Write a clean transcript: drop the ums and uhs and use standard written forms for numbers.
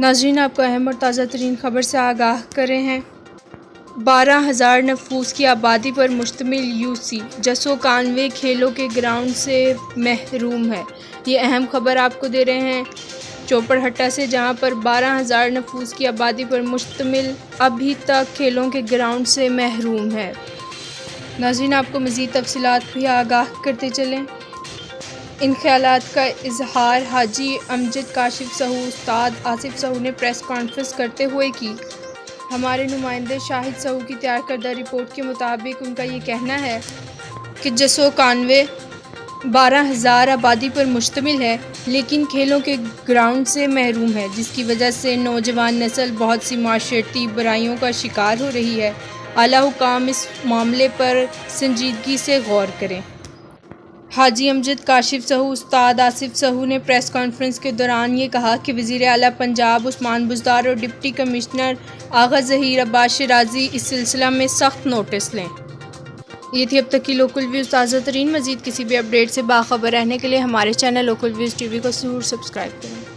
ناظرین، آپ کو اہم اور تازہ ترین خبر سے آگاہ کرے ہیں۔ 12,000 نفوس کی آبادی پر مشتمل یو سی جسو کانوے کھیلوں کے گراؤنڈ سے محروم ہے۔ یہ اہم خبر آپ کو دے رہے ہیں چوپڑہٹہ سے، جہاں پر 12,000 نفوس کی آبادی پر مشتمل ابھی تک کھیلوں کے گراؤنڈ سے محروم ہے۔ ناظرین، آپ کو مزید تفصیلات بھی آگاہ کرتے چلیں۔ ان خیالات کا اظہار حاجی امجد کاشف سہو استاد آصف سہو نے پریس کانفرنس کرتے ہوئے کی۔ ہمارے نمائندے شاہد سہو کی تیار کردہ رپورٹ کے مطابق ان کا یہ کہنا ہے کہ جسو کانوے 12,000 آبادی پر مشتمل ہے، لیکن کھیلوں کے گراؤنڈ سے محروم ہے، جس کی وجہ سے نوجوان نسل بہت سی معاشرتی برائیوں کا شکار ہو رہی ہے۔ اعلیٰ حکام اس معاملے پر سنجیدگی سے غور کریں۔ حاجی امجد کاشف سہو استاد آصف سہو نے پریس کانفرنس کے دوران یہ کہا کہ وزیر اعلیٰ پنجاب عثمان بزدار اور ڈپٹی کمشنر آغا ظہیر عباس شیرازی اس سلسلہ میں سخت نوٹس لیں۔ یہ تھی اب تک کی لوکل ویوز تازہ ترین۔ مزید کسی بھی اپڈیٹ سے باخبر رہنے کے لیے ہمارے channel Local Views T V کو ضرور سبسکرائب کریں۔